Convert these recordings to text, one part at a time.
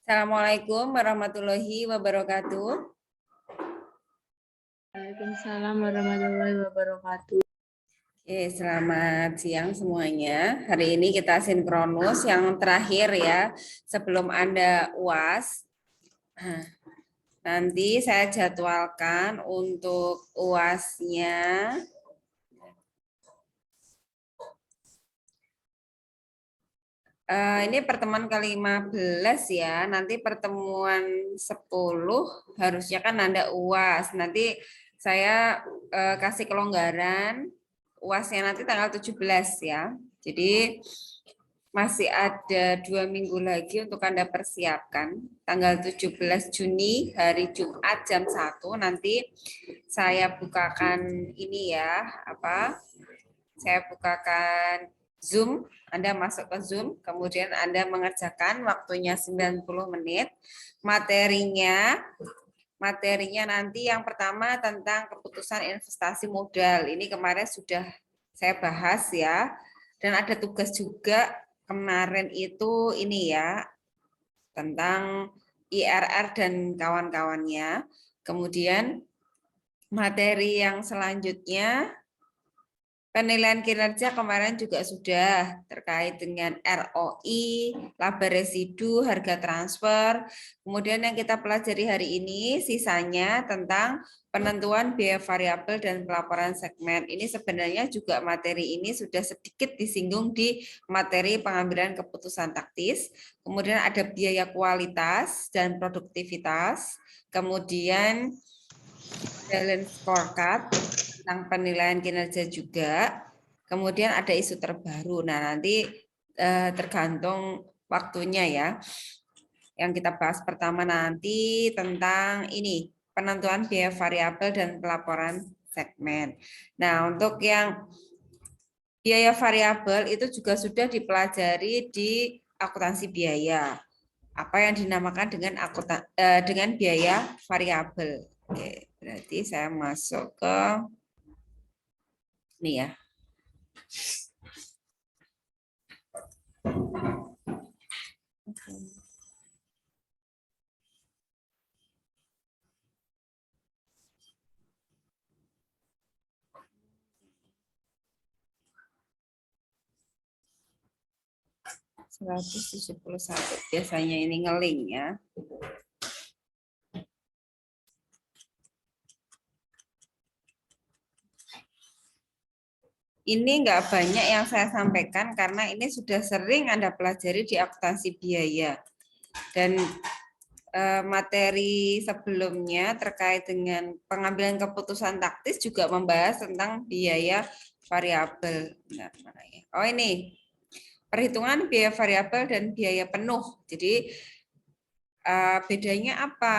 Assalamualaikum warahmatullahi wabarakatuh. Waalaikumsalam warahmatullahi wabarakatuh. Oke, selamat siang semuanya. Hari ini kita sinkronus yang terakhir ya, sebelum Anda UAS. Nanti saya jadwalkan untuk UAS-nya. Ini pertemuan ke-15 ya, nanti pertemuan 10 harusnya kan Anda UAS. Nanti saya kasih kelonggaran UAS-nya nanti tanggal 17 ya. Jadi masih ada 2 minggu lagi untuk Anda persiapkan. Tanggal 17 Juni hari Jumat jam 1 nanti saya bukakan ini ya, saya bukakan Zoom, Anda masuk ke Zoom, kemudian Anda mengerjakan waktunya 90 menit. Materinya nanti yang pertama tentang keputusan investasi modal. Ini kemarin sudah saya bahas ya. Dan ada tugas juga kemarin itu ini ya, tentang IRR dan kawan-kawannya. Kemudian materi yang selanjutnya penilaian kinerja kemarin juga sudah terkait dengan ROI, laba residu, harga transfer. Kemudian yang kita pelajari hari ini sisanya tentang penentuan biaya variabel dan pelaporan segmen. Ini sebenarnya juga materi ini sudah sedikit disinggung di materi pengambilan keputusan taktis. Kemudian ada biaya kualitas dan produktivitas. Kemudian balance scorecard tentang penilaian kinerja juga. Kemudian ada isu terbaru. Nah, nanti tergantung waktunya ya. Yang kita bahas pertama nanti tentang ini, penentuan biaya variabel dan pelaporan segmen. Nah, untuk yang biaya variabel itu juga sudah dipelajari di akuntansi biaya. Apa yang dinamakan dengan biaya variabel. Oke, berarti saya masuk ke ini ya. (171) biasanya ini ngeling ya. Ini nggak banyak yang saya sampaikan karena ini sudah sering Anda pelajari di akuntansi biaya. Dan materi sebelumnya terkait dengan pengambilan keputusan taktis juga membahas tentang biaya variabel. Oh ini, perhitungan biaya variabel dan biaya penuh. Jadi bedanya apa?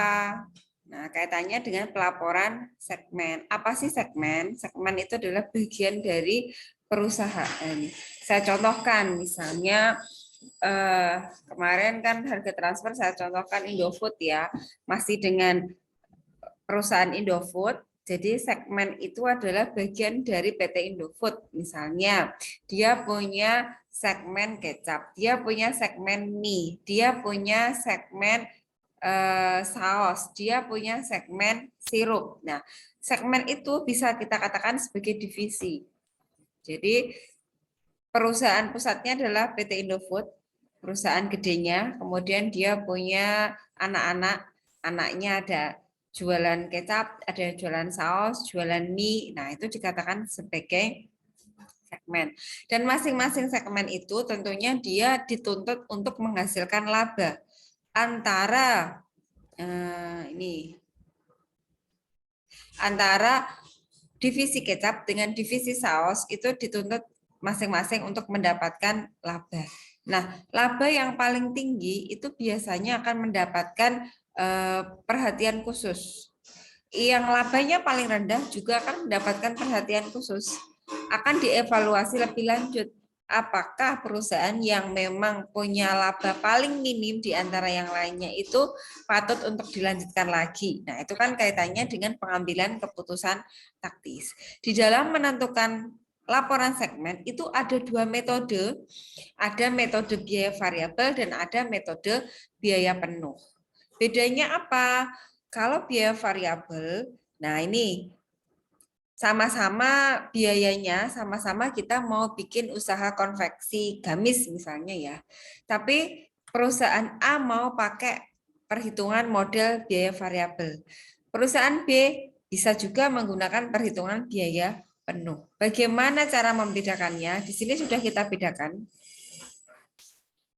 Nah, kaitannya dengan pelaporan segmen. Apa sih segmen? Segmen itu adalah bagian dari perusahaan. Saya contohkan, misalnya kemarin kan harga transfer saya contohkan Indofood ya, masih dengan perusahaan Indofood. Jadi segmen itu adalah bagian dari PT Indofood. Misalnya, dia punya segmen kecap, dia punya segmen mie, dia punya segmen saus, dia punya segmen sirup. Nah, segmen itu bisa kita katakan sebagai divisi. Jadi perusahaan pusatnya adalah PT Indofood, perusahaan gedenya, kemudian dia punya anak-anak, anaknya ada jualan kecap, ada jualan saus, jualan mie. Nah, itu dikatakan sebagai segmen. Dan masing-masing segmen itu tentunya dia dituntut untuk menghasilkan laba antara antara divisi kecap dengan divisi saus itu dituntut masing-masing untuk mendapatkan laba. Nah, laba yang paling tinggi itu biasanya akan mendapatkan perhatian khusus. Yang labanya paling rendah juga akan mendapatkan perhatian khusus. Akan dievaluasi lebih lanjut. Apakah perusahaan yang memang punya laba paling minim di antara yang lainnya itu patut untuk dilanjutkan lagi. Nah, itu kan kaitannya dengan pengambilan keputusan taktis. Di dalam menentukan laporan segmen itu ada dua metode, ada metode biaya variabel dan ada metode biaya penuh. Bedanya apa? Kalau biaya variabel, nah ini sama-sama biayanya, sama-sama kita mau bikin usaha konveksi gamis misalnya ya. Tapi perusahaan A mau pakai perhitungan model biaya variabel. Perusahaan B bisa juga menggunakan perhitungan biaya penuh. Bagaimana cara membedakannya? Di sini sudah kita bedakan.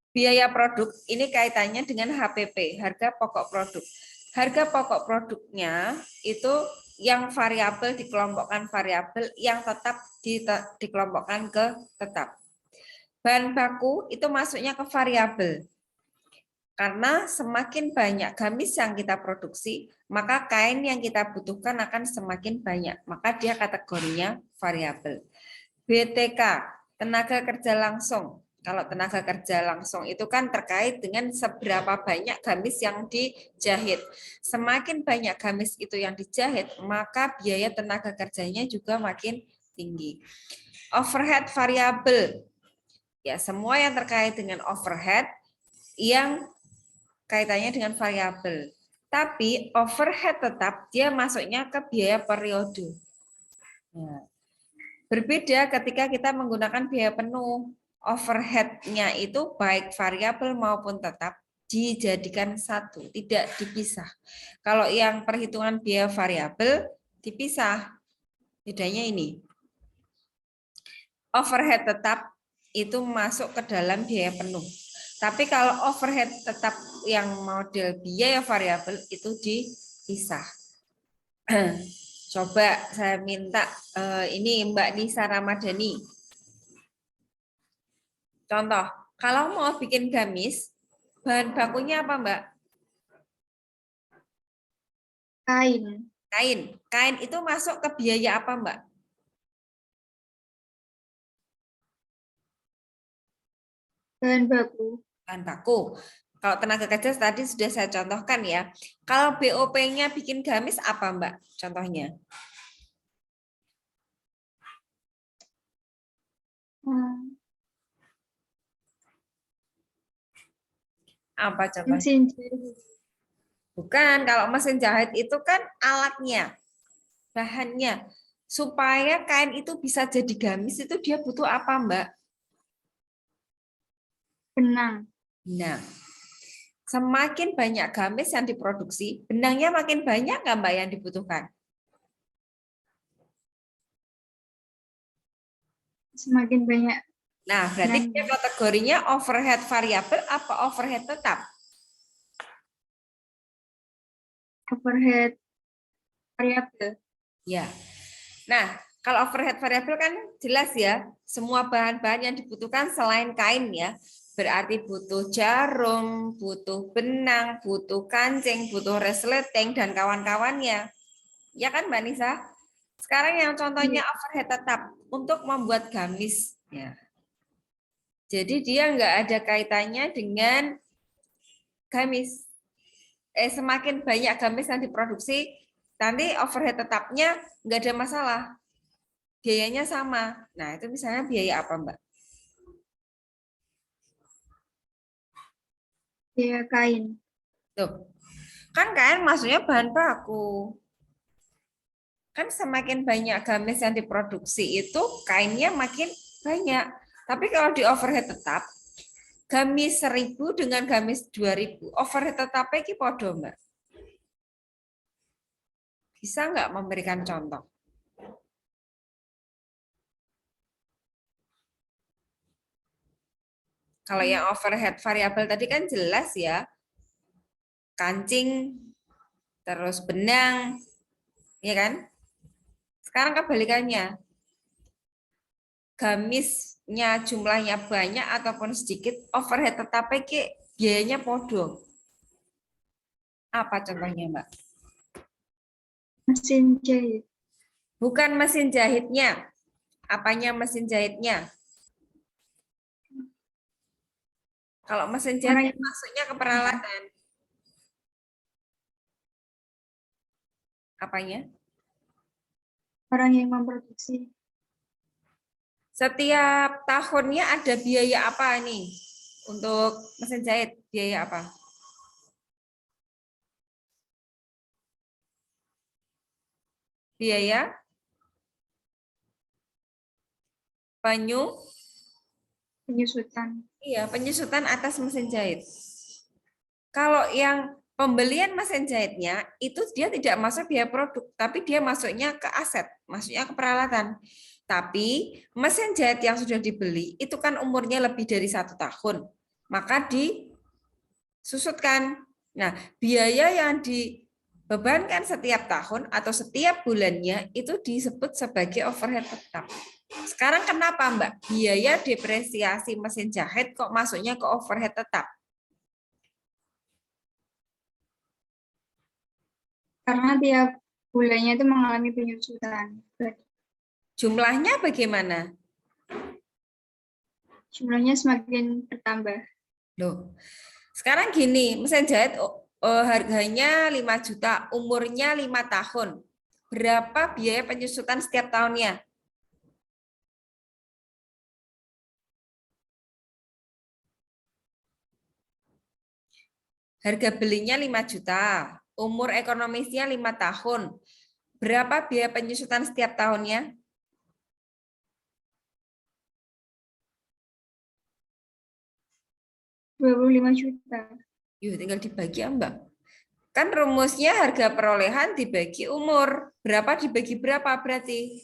Biaya produk ini kaitannya dengan HPP, harga pokok produk. Harga pokok produknya itu yang variabel dikelompokkan variabel, yang tetap dikelompokkan ke tetap. Bahan baku itu masuknya ke variabel. Karena semakin banyak gamis yang kita produksi, maka kain yang kita butuhkan akan semakin banyak. Maka dia kategorinya variabel. BTK, tenaga kerja langsung. Kalau tenaga kerja langsung itu kan terkait dengan seberapa banyak gamis yang dijahit. Semakin banyak gamis itu yang dijahit, maka biaya tenaga kerjanya juga makin tinggi. Overhead variabel. Ya, semua yang terkait dengan overhead yang kaitannya dengan variabel. Tapi overhead tetap dia masuknya ke biaya periode. Ya. Berbeda ketika kita menggunakan biaya penuh. Overhead-nya itu baik variabel maupun tetap dijadikan satu, tidak dipisah. Kalau yang perhitungan biaya variabel dipisah. Bedanya ini. Overhead tetap itu masuk ke dalam biaya penuh. Tapi kalau overhead tetap yang model biaya variabel itu dipisah. Coba saya minta ini Mbak Nisa Ramadhani. Contoh, kalau mau bikin gamis, bahan bakunya apa Mbak? Kain. Kain. Kain itu masuk ke biaya apa Mbak? Bahan baku. Bahan baku. Kalau tenaga kerja tadi sudah saya contohkan ya. Kalau BOP-nya bikin gamis apa Mbak? Contohnya. Apa coba? Mesin jahit. Bukan, kalau mesin jahit itu kan alatnya, bahannya. Supaya kain itu bisa jadi gamis itu dia butuh apa Mbak? Benang. Nah, semakin banyak gamis yang diproduksi, benangnya makin banyak nggak Mbak yang dibutuhkan? Semakin banyak Nah, berarti dia benangnya. kategorinya overhead variabel apa overhead tetap? Overhead variabel. Ya. Nah, kalau overhead variabel kan jelas ya, semua bahan-bahan yang dibutuhkan selain kain ya. Berarti butuh jarum, butuh benang, butuh kancing, butuh resleting, dan kawan-kawannya. Ya kan Mbak Nisa? Sekarang yang contohnya Iya. overhead tetap untuk membuat gamis. Ya. Jadi dia nggak ada kaitannya dengan gamis. Semakin banyak gamis yang diproduksi, nanti overhead tetapnya nggak ada masalah. Biayanya sama. Nah, itu misalnya biaya apa, Mbak? Biaya kain. Tuh. Kan kain maksudnya bahan baku. Kan semakin banyak gamis yang diproduksi itu kainnya makin banyak. Tapi kalau di overhead tetap, gamis 1.000 dengan gamis 2.000, overhead tetapnya ini podo, Mbak. Bisa nggak memberikan contoh? Kalau yang overhead variabel tadi kan jelas ya, kancing, terus benang, ya kan? Sekarang kebalikannya, gamisnya jumlahnya banyak ataupun sedikit, overhead tetapnya biayanya podo. Apa contohnya, Mbak? Mesin jahit. Bukan mesin jahitnya. Apanya mesin jahitnya? Kalau mesin jahit Orang yang masuknya ke peralatan. Apanya? orang yang memproduksi. Setiap tahunnya ada biaya apa nih? Untuk mesin jahit, biaya apa? Biaya Penyusutan. iya, penyusutan atas mesin jahit. Kalau yang pembelian mesin jahitnya itu dia tidak masuk biaya produk, tapi dia masuknya ke aset, masuknya ke peralatan. Tapi mesin jahit yang sudah dibeli itu kan umurnya lebih dari 1 tahun, maka disusutkan. Nah, biaya yang dibebankan setiap tahun atau setiap bulannya itu disebut sebagai overhead tetap. Sekarang kenapa Mbak? Biaya depresiasi mesin jahit kok masuknya ke overhead tetap? Karena tiap bulannya itu mengalami penyusutan. Jumlahnya bagaimana? Jumlahnya semakin bertambah. Loh, sekarang gini, mesin jahit harganya 5 juta, umurnya 5 tahun. Berapa biaya penyusutan setiap tahunnya? Harga belinya 5 juta, umur ekonomisnya 5 tahun. Berapa biaya penyusutan setiap tahunnya? 25 juta. Yuk, tinggal dibagi ya Mbak. Kan rumusnya harga perolehan dibagi umur. Berapa dibagi berapa berarti?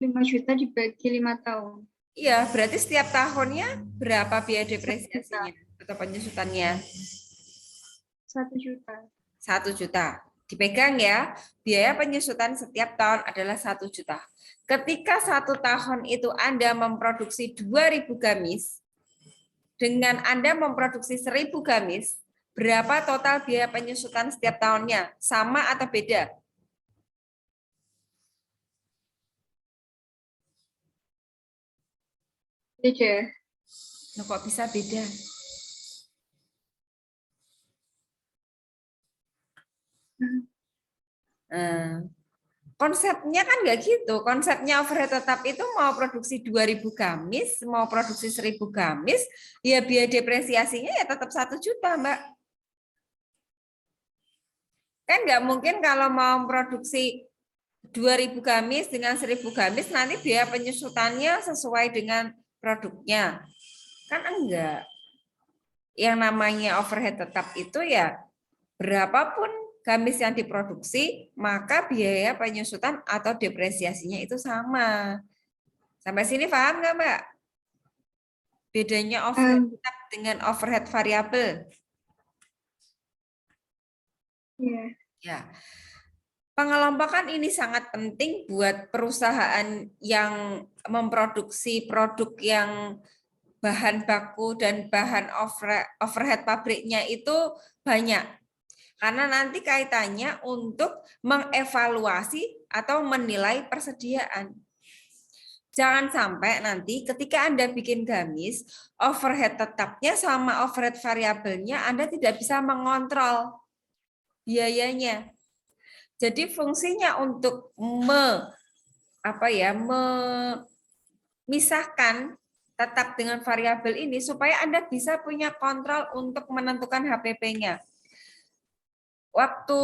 5 juta dibagi 5 tahun. Iya, berarti setiap tahunnya berapa biaya 1 juta. depresiasinya atau penyusutannya? 1 juta. 1 juta. Dipegang ya, biaya penyusutan setiap tahun adalah 1 juta. Ketika 1 tahun itu Anda memproduksi 2.000 gamis, dengan Anda memproduksi 1.000 gamis, berapa total biaya penyusutan setiap tahunnya? Sama atau beda? Beda. Nah, kok bisa beda? Nah, konsepnya kan nggak gitu. Konsepnya overhead tetap itu mau produksi 2.000 gamis, mau produksi 1.000 gamis, ya biaya depresiasinya ya tetap 1 juta, Mbak. Kan nggak mungkin kalau mau produksi 2.000 gamis dengan 1.000 gamis, nanti biaya penyusutannya sesuai dengan produknya. Kan enggak. Yang namanya overhead tetap itu ya berapapun gamis yang diproduksi, maka biaya penyusutan atau depresiasinya itu sama. Sampai sini paham nggak, Mbak? Bedanya overhead Um, tetap dengan overhead variabel. ya. Ya. Pengelompokan ini sangat penting buat perusahaan yang memproduksi produk yang bahan baku dan bahan overhead pabriknya itu banyak. Karena nanti kaitannya untuk mengevaluasi atau menilai persediaan. Jangan sampai nanti ketika Anda bikin gamis, overhead tetapnya sama overhead variabelnya Anda tidak bisa mengontrol biayanya. Jadi fungsinya untuk memisahkan tetap dengan variabel ini supaya Anda bisa punya kontrol untuk menentukan HPP-nya. Waktu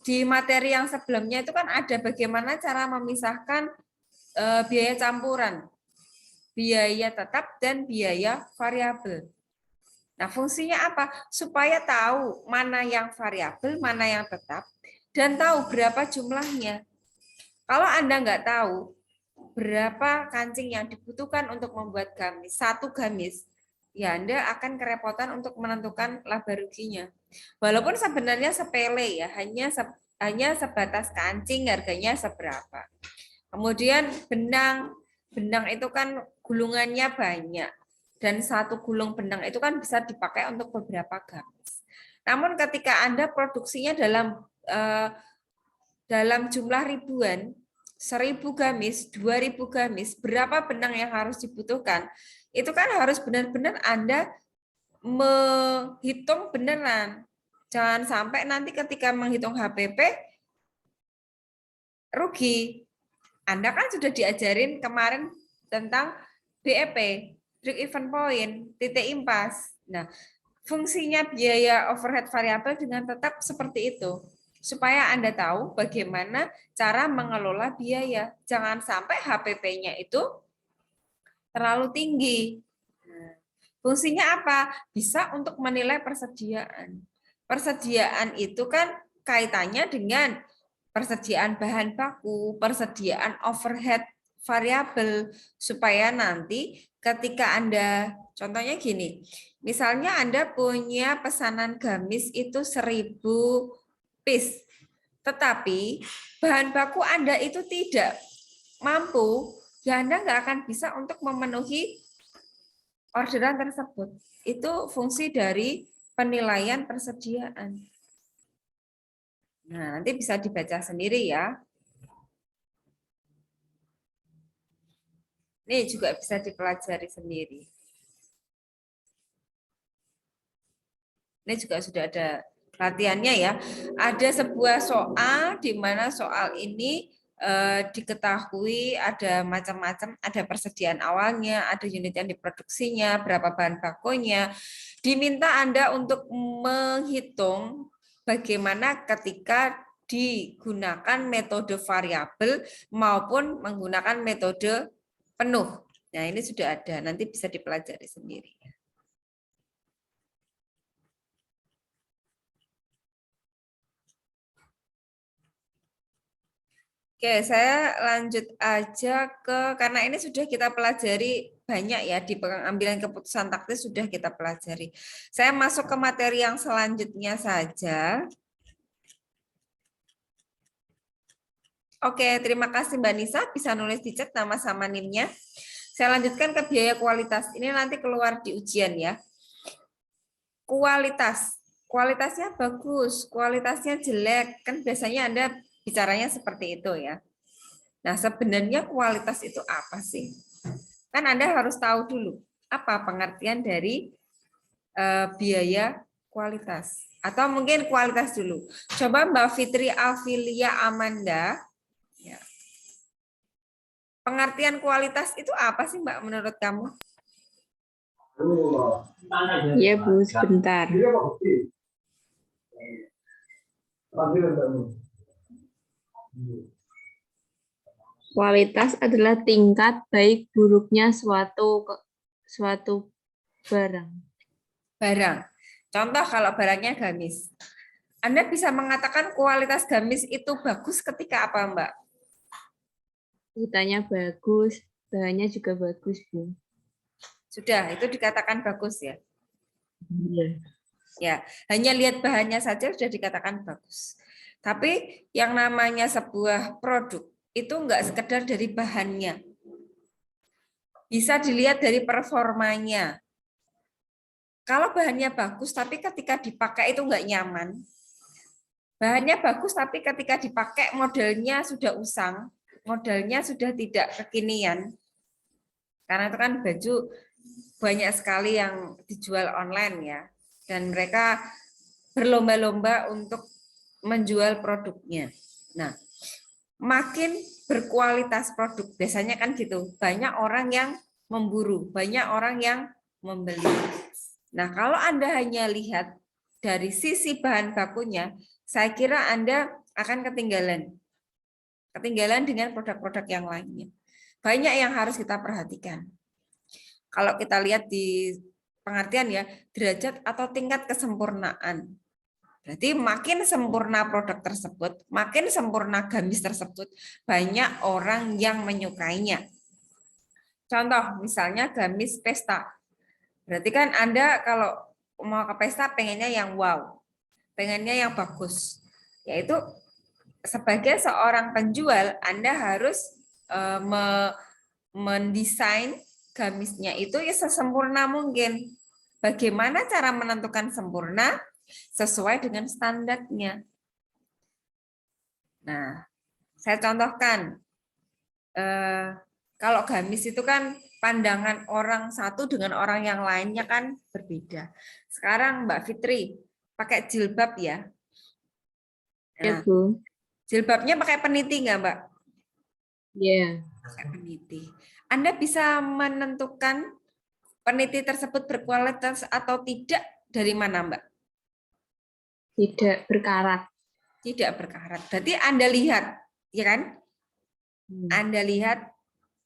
di materi yang sebelumnya itu kan ada bagaimana cara memisahkan biaya campuran, biaya tetap dan biaya variabel. Nah, fungsinya apa? Supaya tahu mana yang variabel, mana yang tetap, dan tahu berapa jumlahnya. Kalau Anda nggak tahu berapa kancing yang dibutuhkan untuk membuat gamis, satu gamis, ya Anda akan kerepotan untuk menentukan laba ruginya. Walaupun sebenarnya sepele ya, hanya sebatas kancing harganya seberapa. Kemudian benang, benang itu kan gulungannya banyak dan satu gulung benang itu kan bisa dipakai untuk beberapa gamis. Namun ketika Anda produksinya dalam jumlah ribuan, 1.000 gamis, 2.000 gamis, berapa benang yang harus dibutuhkan? Itu kan harus benar-benar Anda menghitung beneran. Jangan sampai nanti ketika menghitung HPP rugi. Anda kan sudah diajarin kemarin tentang BEP, break even point, titik impas. Nah, fungsinya biaya overhead variabel dengan tetap seperti itu. Supaya Anda tahu bagaimana cara mengelola biaya. Jangan sampai HPP-nya itu terlalu tinggi. Fungsinya apa? Bisa untuk menilai persediaan. Persediaan itu kan kaitannya dengan persediaan bahan baku, persediaan overhead variabel, supaya nanti ketika Anda, contohnya gini, misalnya Anda punya pesanan gamis itu 1000 piece, tetapi bahan baku Anda itu tidak mampu, ya Anda nggak akan bisa untuk memenuhi orderan tersebut. Itu fungsi dari penilaian persediaan. Nah, nanti bisa dibaca sendiri ya. Ini juga bisa dipelajari sendiri. Ini juga sudah ada latihannya ya. Ada sebuah soal di mana soal ini diketahui ada macam-macam, ada persediaan awalnya, ada unit yang diproduksinya, berapa bahan bakunya. Diminta Anda untuk menghitung bagaimana ketika digunakan metode variabel maupun menggunakan metode penuh. Nah, ini sudah ada, nanti bisa dipelajari sendiri. Oke, saya lanjut aja karena ini sudah kita pelajari banyak ya, di pengambilan keputusan taktis sudah kita pelajari. Saya masuk ke materi yang selanjutnya saja. Oke, terima kasih Mbak Nisa, bisa nulis di chat nama sama NIM-nya. Saya lanjutkan ke biaya kualitas. Ini nanti keluar di ujian ya. Kualitasnya bagus, kualitasnya jelek. Kan biasanya Anda bicaranya seperti itu ya. Nah, sebenarnya kualitas itu apa sih? Kan Anda harus tahu dulu apa pengertian dari biaya kualitas. Atau mungkin kualitas dulu. Coba Mbak Fitri Alfilia Amanda. Ya. Pengertian kualitas itu apa sih Mbak menurut kamu? Iya Bu, sebentar. Kualitas adalah tingkat baik buruknya suatu barang. Contoh kalau barangnya gamis. Anda bisa mengatakan kualitas gamis itu bagus ketika apa, Mbak? Kualitasnya bagus, bahannya juga bagus, Bu. Sudah, itu dikatakan bagus ya? Iya. Ya, hanya lihat bahannya saja sudah dikatakan bagus. Tapi yang namanya sebuah produk itu enggak sekedar dari bahannya. Bisa dilihat dari performanya. Kalau bahannya bagus, tapi ketika dipakai itu enggak nyaman. Bahannya bagus, tapi ketika dipakai modelnya sudah usang, modelnya sudah tidak kekinian. Karena itu kan baju banyak sekali yang dijual online ya. Dan mereka berlomba-lomba untuk menjual produknya. Nah, makin berkualitas produk, biasanya kan gitu. Banyak orang yang memburu, banyak orang yang membeli. Nah, kalau Anda hanya lihat dari sisi bahan bakunya, saya kira Anda akan ketinggalan. Ketinggalan dengan produk-produk yang lainnya. Banyak yang harus kita perhatikan. Kalau kita lihat di pengertian ya, derajat atau tingkat kesempurnaan. Berarti makin sempurna produk tersebut, makin sempurna gamis tersebut, banyak orang yang menyukainya. Contoh misalnya gamis pesta. Berarti kan Anda kalau mau ke pesta pengennya yang wow, pengennya yang bagus. Yaitu sebagai seorang penjual, Anda harus mendesain gamisnya itu ya sesempurna mungkin. Bagaimana cara menentukan sempurna? Sesuai dengan standarnya. Nah, saya contohkan. Kalau gamis itu kan pandangan orang satu dengan orang yang lainnya kan berbeda. Sekarang Mbak Fitri pakai jilbab ya. Ya, Nah, Bu. jilbabnya pakai peniti nggak, Mbak? Iya. Pakai peniti. Anda bisa menentukan peniti tersebut berkualitas atau tidak dari mana, Mbak? Tidak berkarat. Tidak berkarat. Berarti Anda lihat, ya kan? Anda lihat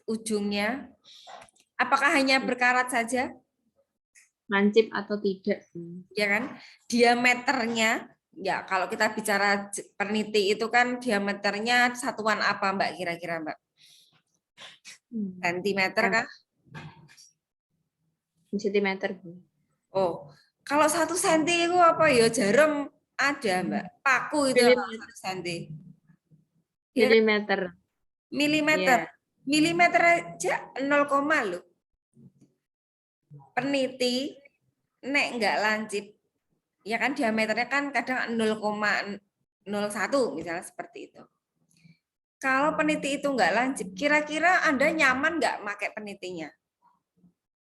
ujungnya, apakah hanya berkarat saja? Lancip atau tidak. Ya kan? Diameternya, ya kalau kita bicara peniti itu kan diameternya satuan apa, Mbak, kira-kira, Mbak? Sentimeter kah? Sentimeter. Oh, kalau 1 senti itu apa ya? Jarum ada, Mbak. Paku itu kalau 1 senti. Ya, Milimeter. milimeter. Iya. Milimeter aja 0, loh. Peniti nek nggak lancip, ya kan diameternya kan kadang 0,01 misalnya seperti itu. Kalau peniti itu nggak lancip, kira-kira Anda nyaman nggak pakai penitinya?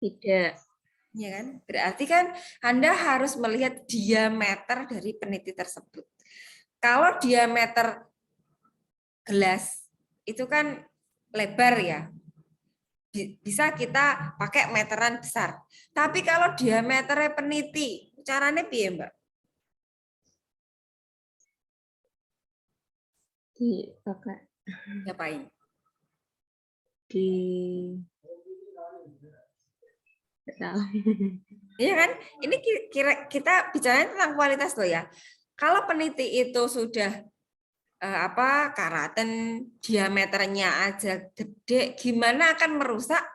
Tidak. Ya kan? Berarti kan Anda harus melihat diameter dari peniti tersebut. Kalau diameter gelas itu kan lebar ya, bisa kita pakai meteran besar. Tapi kalau diameternya peniti, caranya piye, Mbak? Dipakai Ngapain? di nggak tahu. Iya kan? Ini kita bicara tentang kualitas loh ya. Kalau peniti itu sudah karaten, diameternya aja gede, gimana akan merusak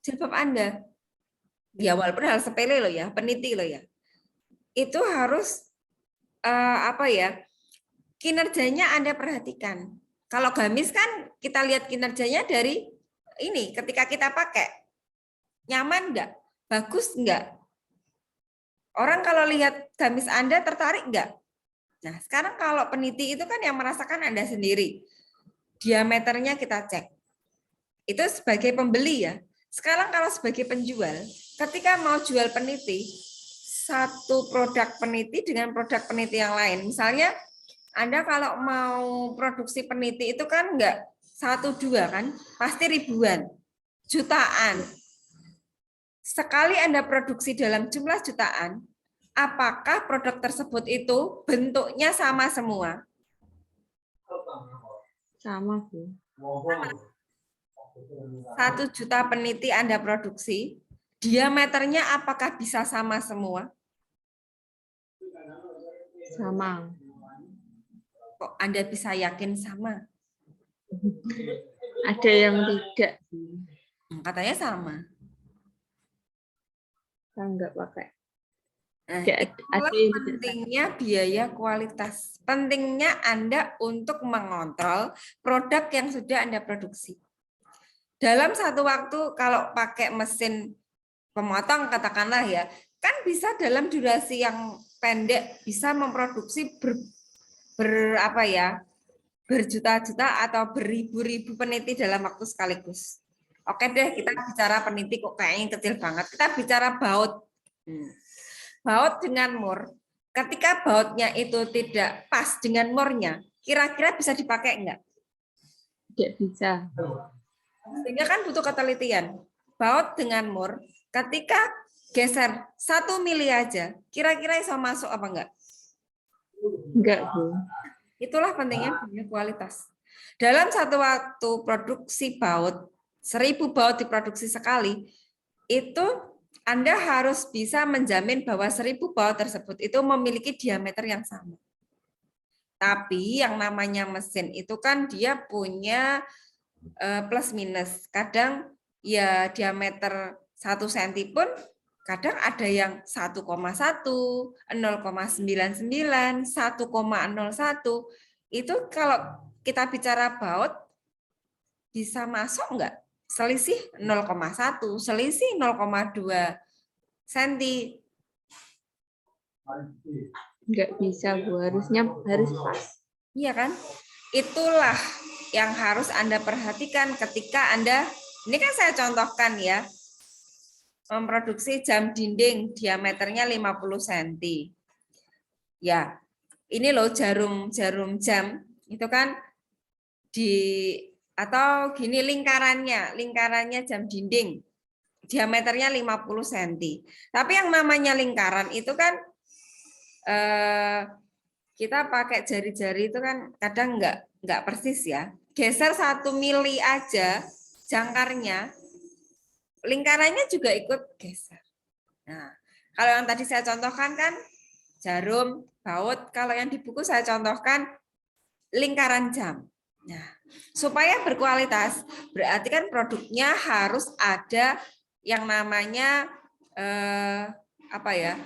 jilbab Anda? Ya walaupun hal sepele loh ya, peniti loh ya. Itu harus kinerjanya Anda perhatikan. Kalau gamis kan kita lihat kinerjanya dari ini ketika kita pakai. Nyaman enggak? Bagus enggak? Orang kalau lihat gamis Anda tertarik enggak? Nah, sekarang kalau peniti itu kan yang merasakan Anda sendiri. Diameternya kita cek. Itu sebagai pembeli ya. Sekarang kalau sebagai penjual, ketika mau jual peniti, satu produk peniti dengan produk peniti yang lain. Misalnya, Anda kalau mau produksi peniti itu kan enggak 1-2 kan, pasti ribuan, jutaan. Sekali Anda produksi dalam jumlah jutaan, apakah produk tersebut itu bentuknya sama semua? Sama, Bu. 1 juta peniti Anda produksi, diameternya apakah bisa sama semua? Sama. Kok Anda bisa yakin sama? Ada yang tidak. Katanya sama. Kan nggak pakai. Nah, Ada itulah yang tidak. pentingnya biaya kualitas. Pentingnya Anda untuk mengontrol produk yang sudah Anda produksi. Dalam satu waktu kalau pakai mesin pemotong katakanlah ya, kan bisa dalam durasi yang pendek bisa memproduksi berjuta-juta atau beribu-ribu peniti dalam waktu sekaligus. Oke deh, kita bicara peniti kok kayaknya kecil banget. Kita bicara baut. Baut dengan mur. Ketika bautnya itu tidak pas dengan murnya, kira-kira bisa dipakai enggak? Tidak bisa. Sehingga kan butuh ketelitian. Baut dengan mur, ketika geser 1 mili aja, kira-kira bisa masuk apa enggak? Enggak, Bu. Itulah pentingnya kualitas. Dalam satu waktu produksi baut, 1000 baut diproduksi sekali, itu Anda harus bisa menjamin bahwa 1000 baut tersebut itu memiliki diameter yang sama. Tapi yang namanya mesin itu kan dia punya plus minus. Kadang ya diameter 1 cm pun kadang ada yang 1,1, 0,99, 1,01. Itu kalau kita bicara baut bisa masuk enggak? Selisih 0,1, selisih 0,2 cm. Enggak bisa, Bu. Harus pas. Iya kan? Itulah yang harus Anda perhatikan ketika Anda, ini kan saya contohkan ya, memproduksi jam dinding diameternya 50 cm. Ya, ini loh jarum jam, itu kan di Atau gini lingkarannya jam dinding. Diameternya 50 cm. Tapi yang namanya lingkaran itu kan kita pakai jari-jari itu kan kadang nggak persis ya. Geser 1 mili aja jangkarnya, lingkarannya juga ikut geser. Nah, kalau yang tadi saya contohkan kan jarum, baut. Kalau yang di buku saya contohkan lingkaran jam. Nah, supaya berkualitas, berarti kan produknya harus ada yang namanya apa ya?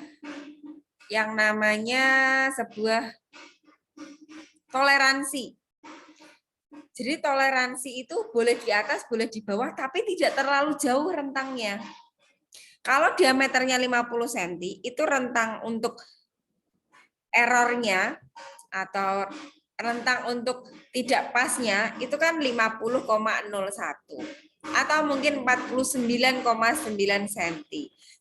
Yang namanya sebuah toleransi. Jadi toleransi itu boleh di atas, boleh di bawah, tapi tidak terlalu jauh rentangnya. Kalau diameternya 50 cm, itu rentang untuk errornya atau rentang untuk tidak pasnya itu kan 50,01 atau mungkin 49,9 cm.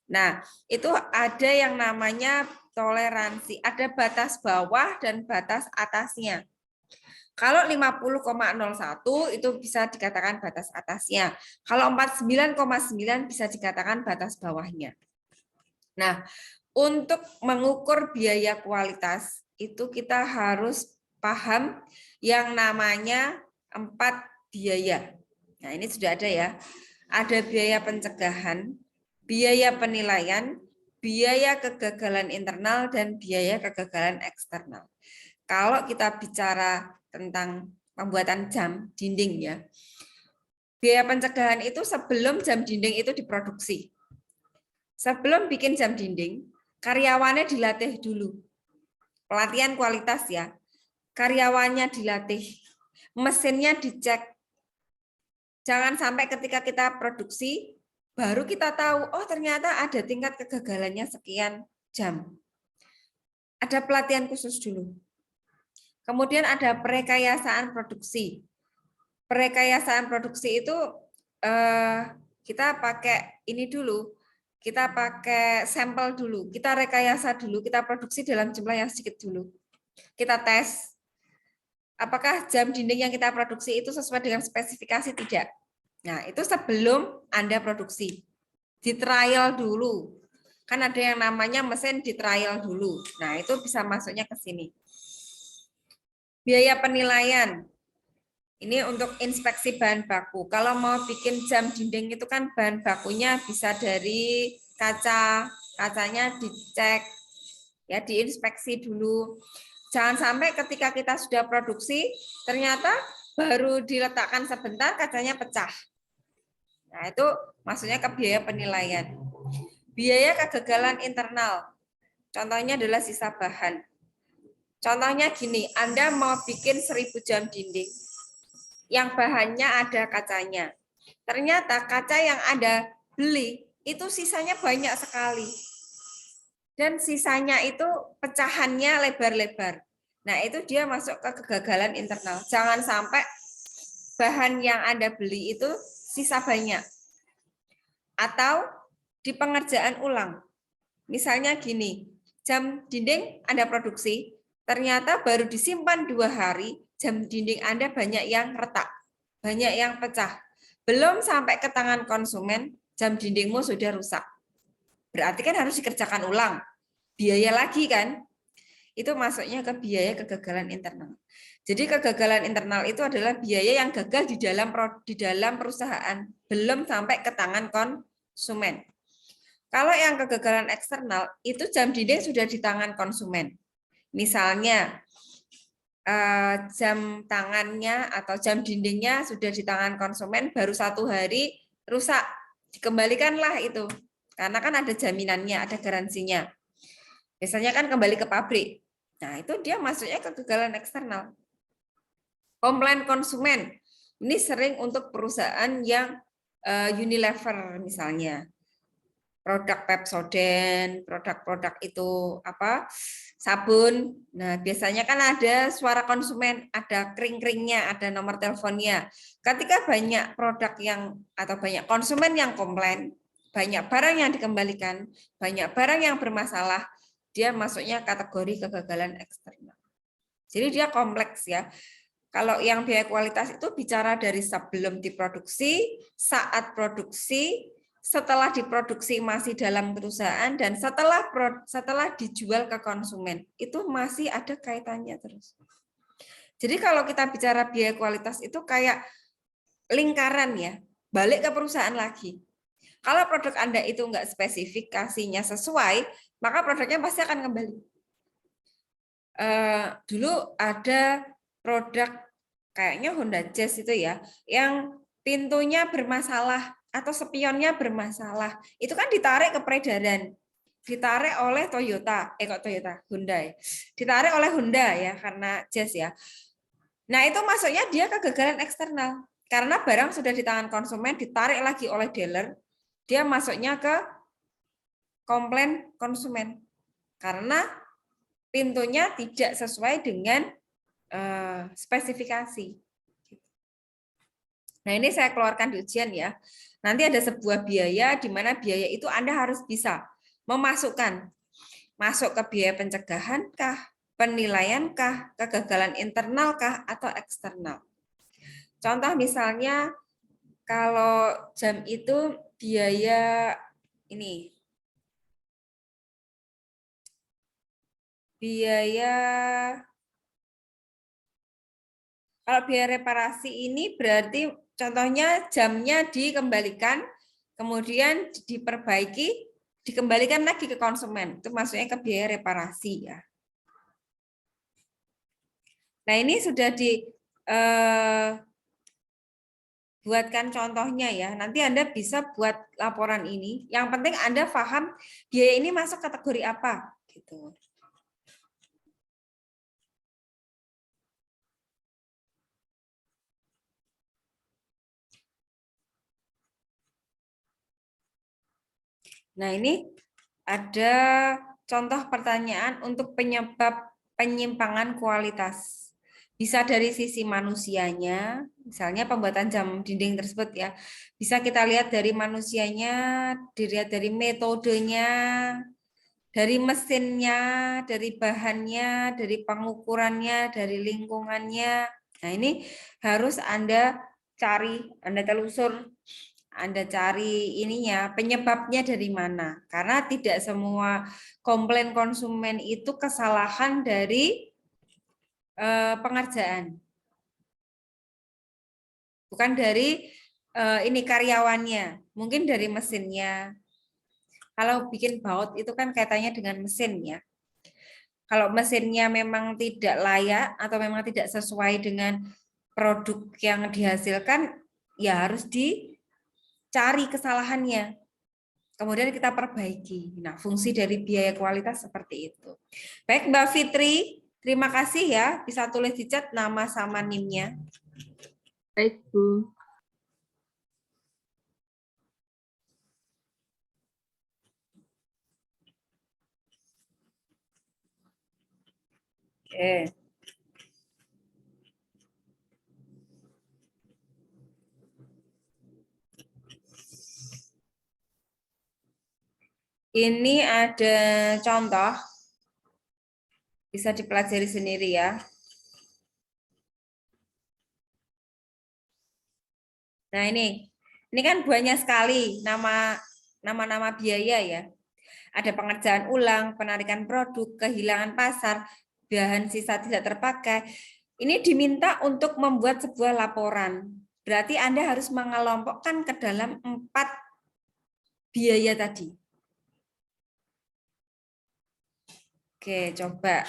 Nah, itu ada yang namanya toleransi, ada batas bawah dan batas atasnya. Kalau 50,01 itu bisa dikatakan batas atasnya. Kalau 49,9 bisa dikatakan batas bawahnya. Nah, untuk mengukur biaya kualitas itu kita harus paham yang namanya 4 biaya. Nah, ini sudah ada ya. Ada biaya pencegahan, biaya penilaian, biaya kegagalan internal, dan biaya kegagalan eksternal. Kalau kita bicara tentang pembuatan jam dinding ya, biaya pencegahan itu sebelum jam dinding itu diproduksi. Sebelum bikin jam dinding, karyawannya dilatih dulu. Pelatihan kualitas ya. Karyawannya dilatih, mesinnya dicek. Jangan sampai ketika kita produksi, baru kita tahu, oh ternyata ada tingkat kegagalannya sekian jam. Ada pelatihan khusus dulu. Kemudian ada perekayasaan produksi. Perekayasaan produksi itu kita pakai ini dulu, kita pakai sampel dulu, kita rekayasa dulu, kita produksi dalam jumlah yang sedikit dulu. Kita tes, apakah jam dinding yang kita produksi itu sesuai dengan spesifikasi tidak. Nah, itu sebelum Anda produksi. Di trial dulu. Kan ada yang namanya mesin di trial dulu. Nah, itu bisa masuknya ke sini. Biaya penilaian. Ini untuk inspeksi bahan baku. Kalau mau bikin jam dinding itu kan bahan bakunya bisa dari kaca. Kacanya dicek, ya diinspeksi dulu. Jangan sampai ketika kita sudah produksi, ternyata baru diletakkan sebentar kacanya pecah. Nah, itu maksudnya ke biaya penilaian. Biaya kegagalan internal. Contohnya adalah sisa bahan. Contohnya gini, Anda mau bikin 1000 jam dinding. Yang bahannya ada kacanya. Ternyata kaca yang Anda beli itu sisanya banyak sekali. Dan sisanya itu pecahannya lebar-lebar. Nah, itu dia masuk ke kegagalan internal. Jangan sampai bahan yang Anda beli itu sisa banyak. Atau di pengerjaan ulang. Misalnya gini, jam dinding Anda produksi, ternyata baru disimpan 2 hari, jam dinding Anda banyak yang retak, banyak yang pecah. Belum sampai ke tangan konsumen, jam dindingmu sudah rusak. Berarti kan harus dikerjakan ulang. Biaya lagi kan? Itu masuknya ke biaya kegagalan internal. Jadi kegagalan internal itu adalah biaya yang gagal di dalam perusahaan, belum sampai ke tangan konsumen. Kalau yang kegagalan eksternal, itu jam dinding sudah di tangan konsumen. Misalnya, jam tangannya atau jam dindingnya sudah di tangan konsumen, baru 1 hari rusak, dikembalikanlah itu. Karena kan ada jaminannya, ada garansinya. Biasanya kan kembali ke pabrik. Nah, itu dia masuknya kegagalan eksternal. Komplain konsumen. Ini sering untuk perusahaan yang Unilever misalnya. Produk Pepsodent, produk-produk itu apa? Sabun. Nah, biasanya kan ada suara konsumen, ada kring-kringnya, ada nomor teleponnya. Ketika banyak produk yang atau banyak konsumen yang komplain, banyak barang yang dikembalikan, banyak barang yang bermasalah, dia masuknya kategori kegagalan eksternal. Jadi dia kompleks ya. Kalau yang biaya kualitas itu bicara dari sebelum diproduksi, saat produksi, setelah diproduksi masih dalam perusahaan, dan setelah dijual ke konsumen. Itu masih ada kaitannya terus. Jadi kalau kita bicara biaya kualitas itu kayak lingkaran ya, balik ke perusahaan lagi. Kalau produk Anda itu enggak spesifikasinya sesuai, maka produknya pasti akan kembali. Dulu ada produk kayaknya Honda Jazz itu ya, yang pintunya bermasalah atau spionnya bermasalah. Itu kan ditarik ke peredaran. Ditarik oleh Toyota, kok Toyota, Hyundai. Ditarik oleh Honda ya, karena Jazz ya. Nah, itu maksudnya dia kegagalan eksternal. Karena barang sudah di tangan konsumen, ditarik lagi oleh dealer, dia masuknya ke komplain konsumen. Karena pintunya tidak sesuai dengan spesifikasi. Nah, ini saya keluarkan di ujian ya. Nanti ada sebuah biaya di mana biaya itu Anda harus bisa memasukkan masuk ke biaya pencegahan kah, penilaian kah, kegagalan internal kah, atau eksternal. Contoh misalnya kalau jam itu biaya ini, kalau biaya reparasi ini berarti contohnya jamnya dikembalikan, kemudian diperbaiki, dikembalikan lagi ke konsumen. Itu maksudnya ke biaya reparasi ya. Nah, ini sudah buatkan contohnya ya. Nanti Anda bisa buat laporan ini. Yang penting Anda paham biaya ini masuk kategori apa gitu. Nah, ini ada contoh pertanyaan untuk penyebab penyimpangan kualitas. Bisa dari sisi manusianya, misalnya pembuatan jam dinding tersebut ya. Bisa kita lihat dari manusianya, dilihat dari metodenya, dari mesinnya, dari bahannya, dari pengukurannya, dari lingkungannya. Nah, ini harus Anda cari, Anda telusur, Anda cari ininya, penyebabnya dari mana. Karena tidak semua komplain konsumen itu kesalahan dari pengerjaan. Bukan dari ini karyawannya, mungkin dari mesinnya. Kalau bikin baut itu kan kaitannya dengan mesin ya. Kalau mesinnya memang tidak layak atau memang tidak sesuai dengan produk yang dihasilkan, ya harus dicari kesalahannya. Kemudian kita perbaiki. Nah, fungsi dari biaya kualitas seperti itu. Baik, Mbak Fitri, terima kasih ya. Bisa tulis di chat nama sama NIM-nya. Baik, Bu. Oke. Ini ada contoh, bisa dipelajari sendiri ya. Nah, ini kan banyak sekali nama-nama biaya ya. Ada pengerjaan ulang, penarikan produk, kehilangan pasar, bahan sisa tidak terpakai. Ini diminta untuk membuat sebuah laporan. Berarti Anda harus mengelompokkan ke dalam 4 biaya tadi. Oke, coba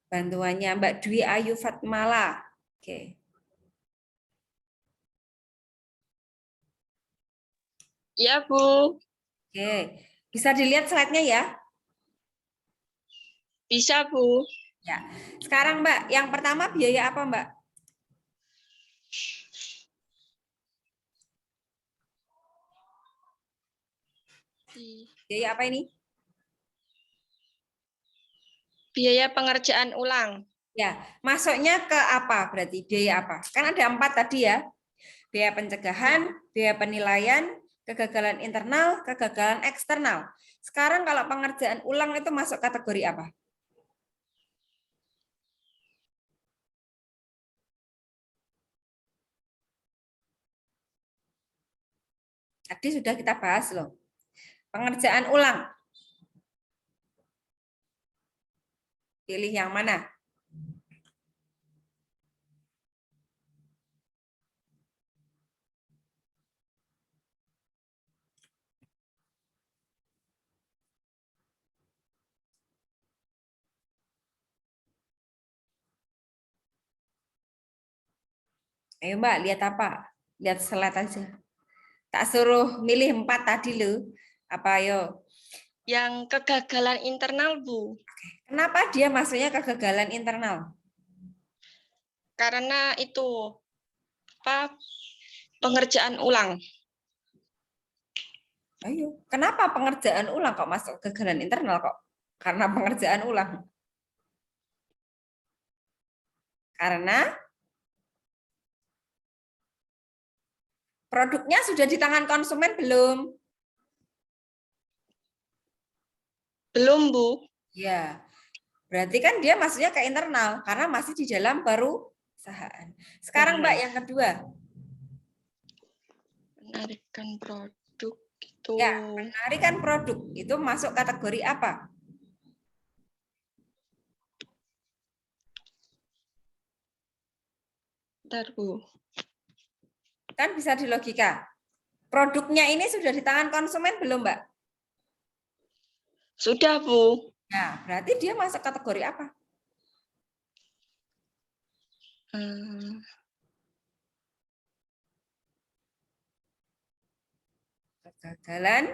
bantuannya Mbak Dwi Ayu Fatmala. Oke. Iya, Bu. Oke, bisa dilihat slide-nya ya? Bisa, Bu. Ya. Sekarang Mbak, yang pertama biaya apa Mbak? Biaya apa ini? Biaya pengerjaan ulang. Ya, masuknya ke apa berarti? Biaya apa? Kan ada 4 tadi ya. Biaya pencegahan, biaya penilaian, kegagalan internal, kegagalan eksternal. Sekarang kalau pengerjaan ulang itu masuk kategori apa? Tadi sudah kita bahas loh. Pengerjaan ulang. Pilih yang mana? Ayo Mbak, lihat apa? Lihat slide aja. Tak suruh milih 4 tadi loh. Apa ayo? Yang kegagalan internal, Bu. Kenapa dia maksudnya kegagalan internal? Karena itu apa? Pengerjaan ulang. Ayo, kenapa pengerjaan ulang kok masuk kegagalan internal kok? Karena pengerjaan ulang. Karena produknya sudah di tangan konsumen belum? Belum, Bu. Ya, berarti kan dia maksudnya ke internal karena masih di dalam perusahaan. Sekarang Mbak yang kedua. Penarikan produk itu. Ya, penarikan produk itu masuk kategori apa? Bentar, Bu. Kan bisa dilogika. Produknya ini sudah di tangan konsumen belum, Mbak? Sudah, Bu. Nah, berarti dia masuk kategori apa? Kegagalan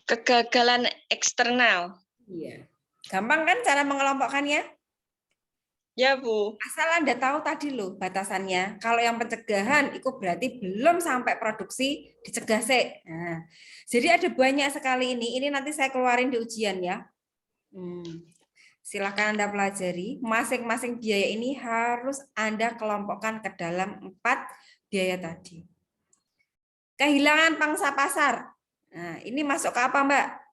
Kegagalan eksternal. Iya. Gampang kan cara mengelompokkannya? Ya, Bu. Asal Anda tahu tadi loh batasannya. Kalau yang pencegahan itu berarti belum sampai produksi dicegah sih. Nah, jadi ada banyak sekali ini. Ini nanti saya keluarin di ujian ya. Silahkan Anda pelajari. Masing-masing biaya ini harus Anda kelompokkan ke dalam 4 biaya tadi. Kehilangan pangsa pasar. Nah, ini masuk ke apa, Mbak?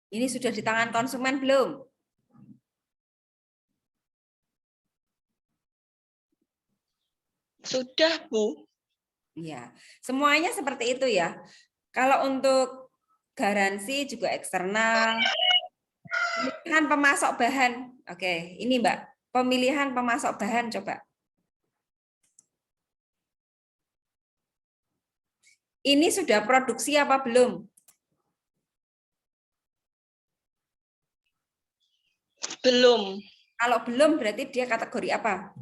Ini sudah di tangan konsumen belum? Sudah, Bu. Iya, semuanya seperti itu ya. Kalau untuk garansi juga eksternal. Pemilihan pemasok bahan. Oke, ini Mbak. Pemilihan pemasok bahan coba. Ini sudah produksi apa belum? Belum. Kalau belum berarti dia kategori apa?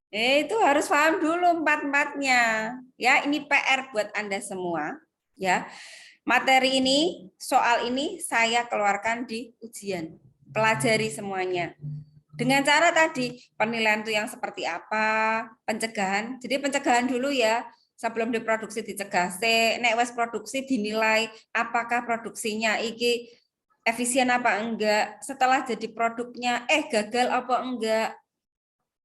Itu harus paham dulu 4-4-nya. Ya, ini PR buat Anda semua. Ya, materi ini, soal ini saya keluarkan di ujian. Pelajari semuanya. Dengan cara tadi, penilaian itu yang seperti apa, pencegahan. Jadi pencegahan dulu ya, sebelum diproduksi dicegah. Nek wes produksi dinilai apakah produksinya iki efisien apa enggak, setelah jadi produknya gagal apa enggak,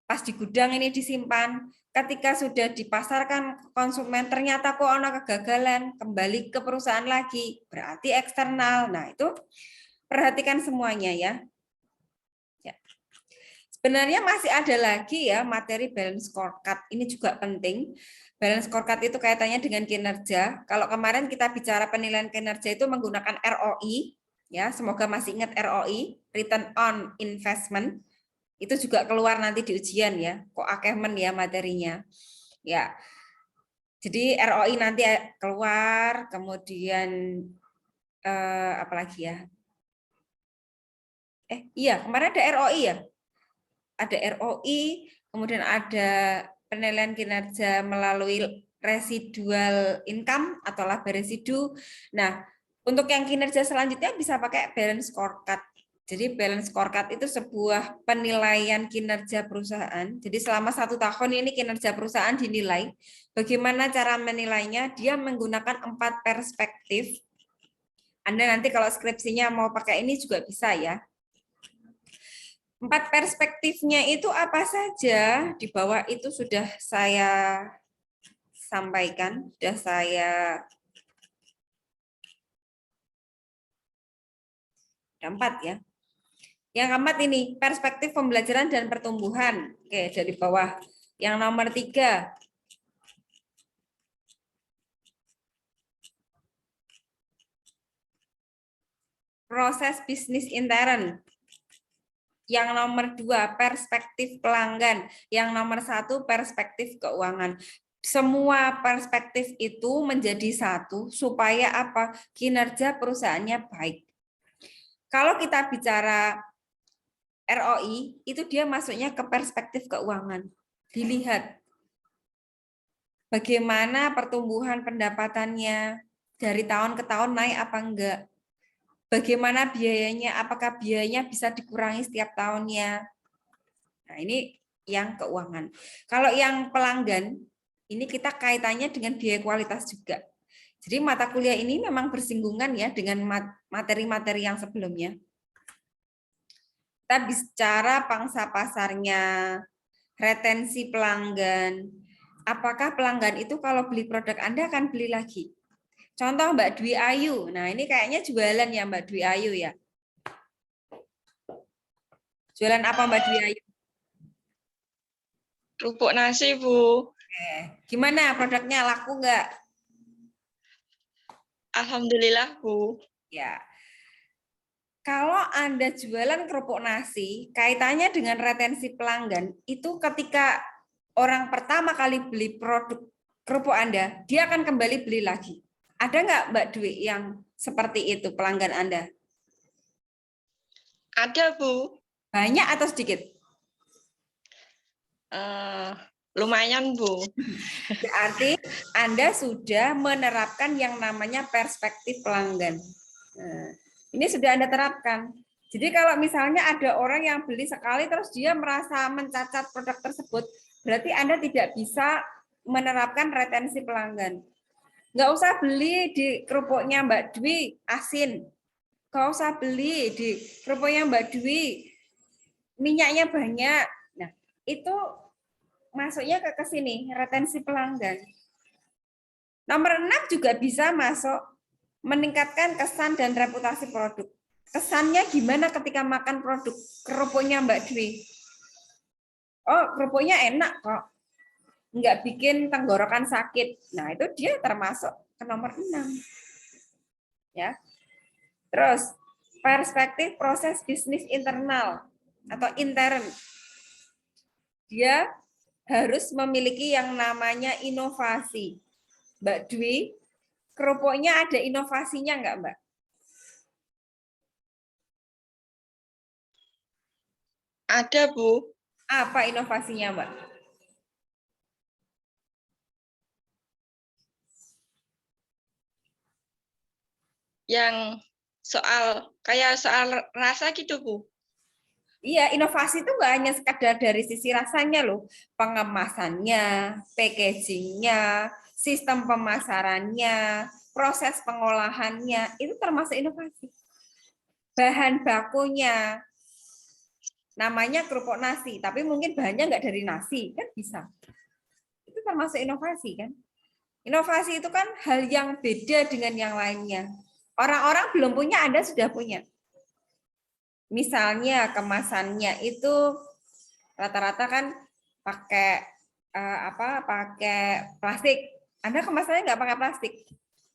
pas di gudang ini disimpan, ketika sudah dipasarkan ke konsumen ternyata kok ada kegagalan, kembali ke perusahaan lagi, berarti eksternal. Nah, itu perhatikan semuanya ya. Sebenarnya masih ada lagi ya materi balance scorecard. Ini juga penting. Balance scorecard itu kaitannya dengan kinerja. Kalau kemarin kita bicara penilaian kinerja itu menggunakan ROI, ya semoga masih ingat ROI, Return on Investment. Itu juga keluar nanti di ujian ya. Kok akemen ya materinya. Ya. Jadi ROI nanti keluar, kemudian apalagi ya? Iya, kemarin ada ROI ya. Ada ROI, kemudian ada penilaian kinerja melalui residual income atau laba residu. Nah, untuk yang kinerja selanjutnya bisa pakai balance scorecard. Jadi balance scorecard itu sebuah penilaian kinerja perusahaan. Jadi selama 1 tahun ini kinerja perusahaan dinilai. Bagaimana cara menilainya? Dia menggunakan 4 perspektif. Anda nanti kalau skripsinya mau pakai ini juga bisa ya. 4 perspektifnya itu apa saja? Di bawah itu sudah saya sampaikan, sudah saya ada 4 ya. Yang keempat ini, perspektif pembelajaran dan pertumbuhan. Oke, dari bawah. Yang nomor 3, proses bisnis intern. Yang nomor 2, perspektif pelanggan. Yang nomor 1, perspektif keuangan. Semua perspektif itu menjadi satu supaya apa? Kinerja perusahaannya baik. Kalau kita bicara ROI, itu dia masuknya ke perspektif keuangan. Dilihat bagaimana pertumbuhan pendapatannya dari tahun ke tahun naik apa enggak. Bagaimana biayanya, apakah biayanya bisa dikurangi setiap tahunnya. Nah, ini yang keuangan. Kalau yang pelanggan, ini kita kaitannya dengan biaya kualitas juga. Jadi mata kuliah ini memang bersinggungan ya dengan materi-materi yang sebelumnya. Kita bicara pangsa pasarnya, retensi pelanggan. Apakah pelanggan itu kalau beli produk Anda akan beli lagi? Contoh Mbak Dwi Ayu. Nah, ini kayaknya jualan ya Mbak Dwi Ayu ya. Jualan apa Mbak Dwi Ayu? Kerupuk nasi, Bu. Gimana produknya, laku nggak? Alhamdulillah, Bu. Ya. Kalau Anda jualan kerupuk nasi, kaitannya dengan retensi pelanggan, itu ketika orang pertama kali beli produk kerupuk Anda, dia akan kembali beli lagi. Ada nggak Mbak Dwi yang seperti itu pelanggan Anda? Ada, Bu. Banyak atau sedikit? Lumayan, Bu. Berarti Anda sudah menerapkan yang namanya perspektif pelanggan. Nah, ini sudah Anda terapkan. Jadi kalau misalnya ada orang yang beli sekali terus dia merasa mencacat produk tersebut, berarti Anda tidak bisa menerapkan retensi pelanggan. Nggak usah beli di kerupuknya Mbak Dwi asin. Nggak usah beli di kerupuknya Mbak Dwi minyaknya banyak. Nah, itu masuknya ke sini, retensi pelanggan. Nomor 6 juga bisa masuk meningkatkan kesan dan reputasi produk. Kesannya gimana ketika makan produk kerupuknya Mbak Dwi? Oh, kerupuknya enak kok. Nggak bikin tenggorokan sakit. Nah, itu dia termasuk ke nomor 6. Ya. Terus, perspektif proses bisnis internal atau intern. Dia harus memiliki yang namanya inovasi. Mbak Dwi, kerupuknya ada inovasinya nggak, Mbak? Ada, Bu. Apa inovasinya, Mbak? Yang kayak soal rasa gitu, Bu. Iya, inovasi itu nggak hanya sekadar dari sisi rasanya loh, pengemasannya, packagingnya, sistem pemasarannya, proses pengolahannya, itu termasuk inovasi. Bahan bakunya, namanya kerupuk nasi, tapi mungkin bahannya nggak dari nasi, kan bisa. Itu termasuk inovasi kan? Inovasi itu kan hal yang beda dengan yang lainnya. Orang-orang belum punya, Anda sudah punya. Misalnya kemasannya itu rata-rata kan pakai pakai plastik. Anda kemasannya nggak pakai plastik,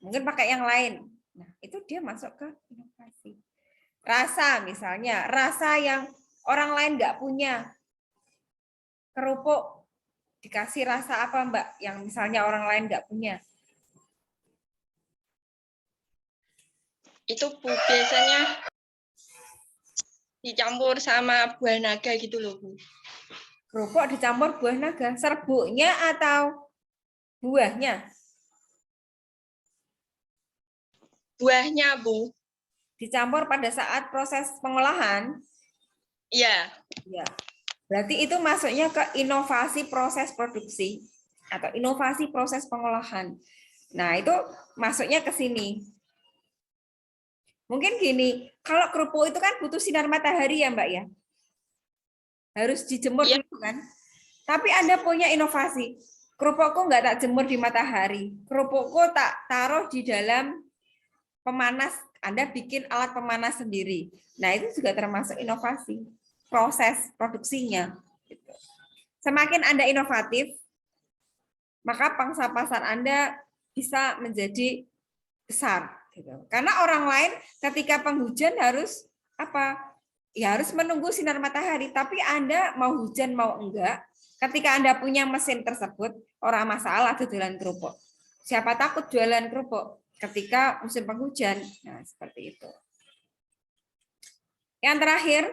mungkin pakai yang lain. Nah, itu dia masuk ke inovasi. Rasa misalnya, rasa yang orang lain nggak punya. Kerupuk dikasih rasa apa Mbak yang misalnya orang lain nggak punya? Itu, Bu, biasanya dicampur sama buah naga gitu loh, Bu. Kerupuk dicampur buah naga, serbuknya atau buahnya? Buahnya, Bu. Dicampur pada saat proses pengolahan? Iya. Ya. Berarti itu masuknya ke inovasi proses produksi atau inovasi proses pengolahan. Nah, itu masuknya ke sini. Mungkin gini, kalau kerupuk itu kan butuh sinar matahari ya, Mbak ya. harus dijemur Iya. dulu kan. Tapi Anda punya inovasi. Kerupukku nggak tak jemur di matahari. Kerupukku tak taruh di dalam pemanas. Anda bikin alat pemanas sendiri. Nah, itu juga termasuk inovasi. Proses produksinya. Gitu. Semakin Anda inovatif, maka pangsa pasar Anda bisa menjadi besar. Gitu. Karena orang lain ketika penghujan harus apa? Ya harus menunggu sinar matahari. Tapi Anda mau hujan mau enggak, ketika Anda punya mesin tersebut, orang masalah jualan kerupuk. Siapa takut jualan kerupuk ketika musim penghujan? Nah, seperti itu. Yang terakhir,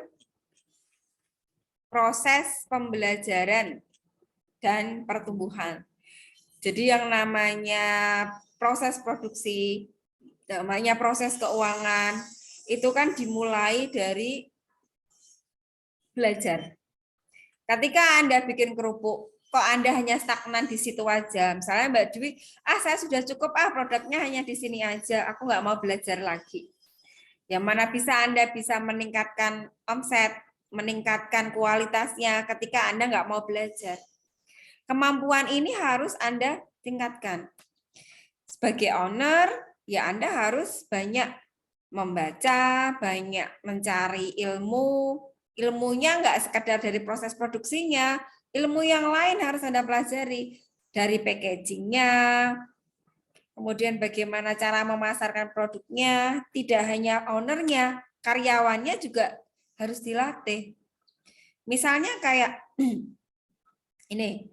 proses pembelajaran dan pertumbuhan. Jadi yang namanya proses produksi, namanya proses keuangan, itu kan dimulai dari belajar. Ketika Anda bikin kerupuk, kok Anda hanya stagnan di situ aja. Misalnya Mbak Dwi, saya sudah cukup, produknya hanya di sini aja, aku nggak mau belajar lagi. Yang mana bisa Anda bisa meningkatkan omset, meningkatkan kualitasnya ketika Anda nggak mau belajar. Kemampuan ini harus Anda tingkatkan. Sebagai owner, ya Anda harus banyak membaca, banyak mencari ilmu. Ilmunya nggak sekedar dari proses produksinya, ilmu yang lain harus Anda pelajari. Dari packagingnya, kemudian bagaimana cara memasarkan produknya, tidak hanya ownernya, karyawannya juga harus dilatih. Misalnya kayak ini,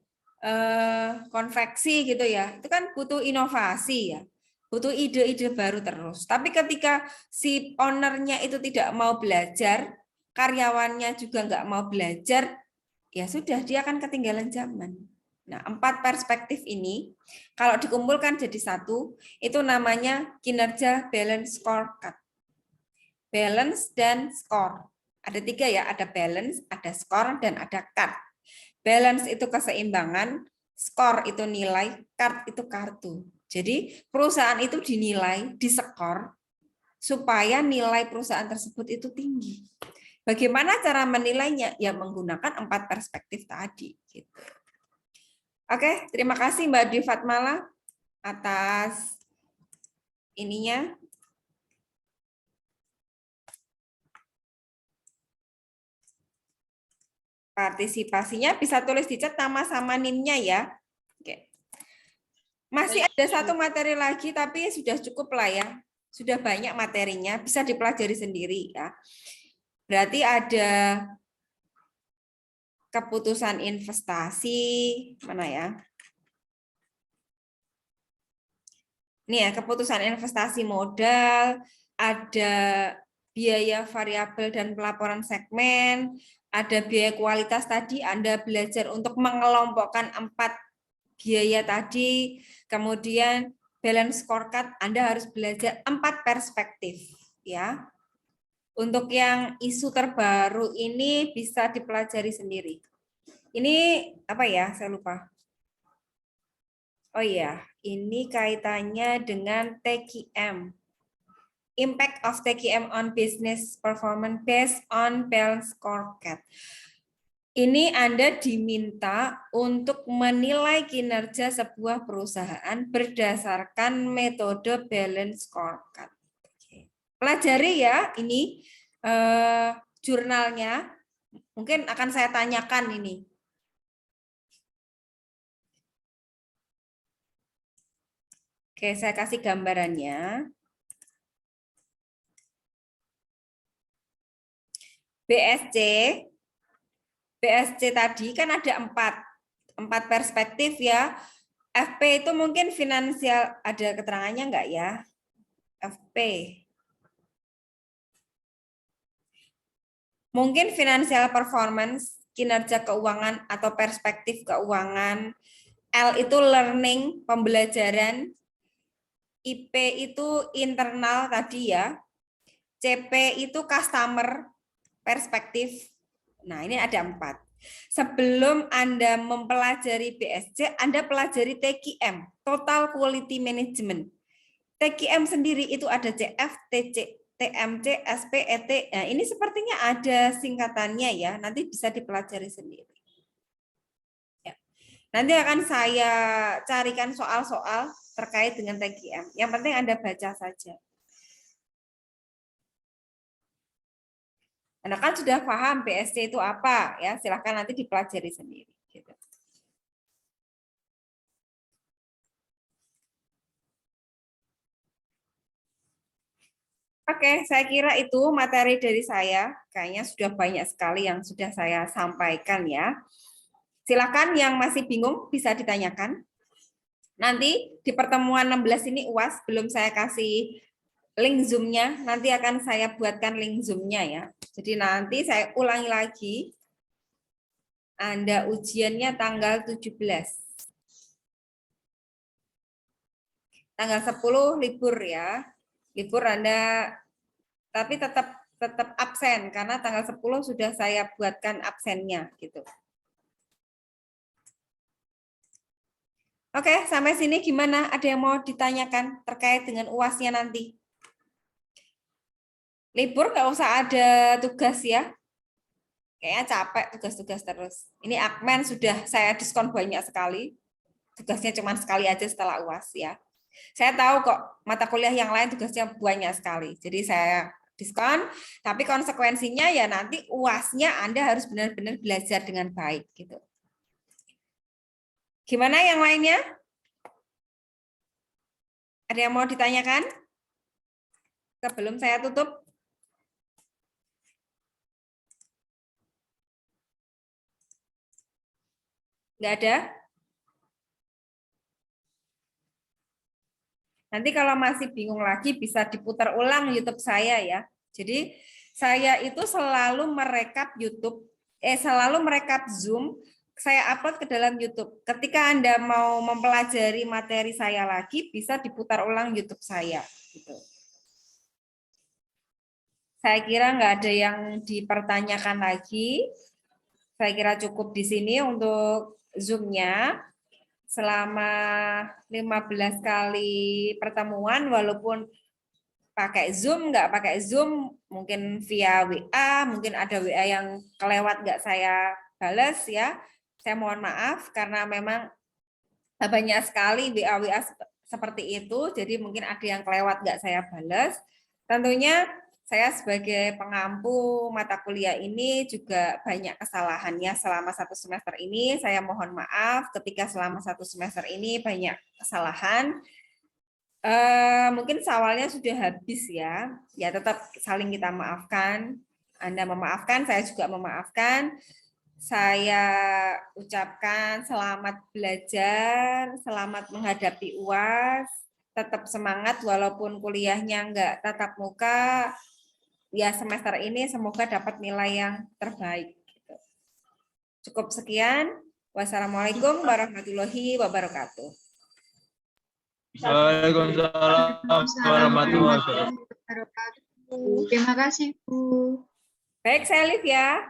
konveksi gitu ya, itu kan butuh inovasi ya, butuh ide-ide baru terus. Tapi ketika si ownernya itu tidak mau belajar, karyawannya juga nggak mau belajar, ya sudah dia akan ketinggalan zaman. Nah, 4 perspektif ini kalau dikumpulkan jadi satu, itu namanya kinerja balance scorecard. Balance dan score. Ada 3 ya, ada balance, ada score, dan ada card. Balance itu keseimbangan, skor itu nilai, card itu kartu. Jadi perusahaan itu dinilai, diskor, supaya nilai perusahaan tersebut itu tinggi. Bagaimana cara menilainya? Ya menggunakan 4 perspektif tadi. Gitu. Oke, terima kasih Mbak Dwi Fatmala atas ininya. Partisipasinya bisa tulis di chat nama sama NIM-nya ya. Oke. Masih ada satu materi lagi, tapi sudah cukup lah ya. Sudah banyak materinya, bisa dipelajari sendiri ya. Berarti ada keputusan investasi, mana ya? Ini ya, keputusan investasi modal, ada biaya variabel dan pelaporan segmen, ada biaya kualitas tadi, Anda belajar untuk mengelompokkan 4 biaya tadi, kemudian balance scorecard, Anda harus belajar 4 perspektif. Ya. Untuk yang isu terbaru ini bisa dipelajari sendiri. Ini apa ya? Saya lupa. Oh iya, ini kaitannya dengan TQM. Impact of TQM on business performance based on balance scorecard. Ini Anda diminta untuk menilai kinerja sebuah perusahaan berdasarkan metode balance scorecard. Pelajari ya, ini jurnalnya. Mungkin akan saya tanyakan ini. Oke, saya kasih gambarannya. BSC tadi kan ada 4 perspektif ya. FP itu mungkin finansial, ada keterangannya enggak ya? FP. Mungkin financial performance, kinerja keuangan atau perspektif keuangan. L itu learning, pembelajaran. IP itu internal tadi ya. CP itu customer, perspektif. Nah, ini ada 4. Sebelum Anda mempelajari BSC, Anda pelajari TQM, Total Quality Management. TQM sendiri itu ada CF, TC, TMC, SP, ET. Nah, ini sepertinya ada singkatannya ya, nanti bisa dipelajari sendiri. Ya. Nanti akan saya carikan soal-soal terkait dengan TGM. Yang penting Anda baca saja. Anda kan sudah paham BSC itu apa, ya silahkan nanti dipelajari sendiri. Gitu. Oke, saya kira itu materi dari saya. Kayaknya sudah banyak sekali yang sudah saya sampaikan ya. Silakan yang masih bingung bisa ditanyakan. Nanti di pertemuan 16 ini UAS, belum saya kasih link Zoom-nya, nanti akan saya buatkan link Zoom-nya ya. Jadi nanti saya ulangi lagi. Anda ujiannya tanggal 17. Tanggal 10 libur ya. Libur Anda, tapi tetap absen karena tanggal 10 sudah saya buatkan absennya gitu. Oke, sampai sini gimana? Ada yang mau ditanyakan terkait dengan UAS-nya nanti? Libur nggak usah ada tugas ya. Kayaknya capek tugas-tugas terus. Ini Akmen sudah saya diskon banyak sekali. Tugasnya cuma sekali aja setelah UAS ya. Saya tahu kok mata kuliah yang lain tugasnya banyak sekali. Jadi saya diskon, tapi konsekuensinya ya nanti UAS-nya Anda harus benar-benar belajar dengan baik gitu. Gimana yang lainnya? Ada yang mau ditanyakan? Sebelum saya tutup. Nggak ada? Nanti kalau masih bingung lagi bisa diputar ulang YouTube saya ya. Jadi saya itu selalu merekap YouTube, selalu merekap Zoom, saya upload ke dalam YouTube. Ketika Anda mau mempelajari materi saya lagi, bisa diputar ulang YouTube saya. Gitu. Saya kira nggak ada yang dipertanyakan lagi. Saya kira cukup di sini untuk Zoom-nya. Selama 15 kali pertemuan, walaupun pakai Zoom, nggak pakai Zoom, mungkin via WA, mungkin ada WA yang kelewat nggak saya balas ya. Saya mohon maaf karena memang banyak sekali WA-WA seperti itu, jadi mungkin ada yang kelewat nggak saya balas. Tentunya saya sebagai pengampu mata kuliah ini juga banyak kesalahannya selama 1 semester ini. Saya mohon maaf ketika selama 1 semester ini banyak kesalahan. Mungkin awalnya sudah habis ya. Ya tetap saling kita maafkan. Anda memaafkan, saya juga memaafkan. Saya ucapkan selamat belajar, selamat menghadapi UAS. Tetap semangat walaupun kuliahnya enggak tatap muka. Ya semester ini semoga dapat nilai yang terbaik. Cukup sekian. Wassalamualaikum warahmatullahi wabarakatuh. Waalaikumsalam warahmatullahi wabarakatuh. Terima kasih, Bu. Baik, saya live ya.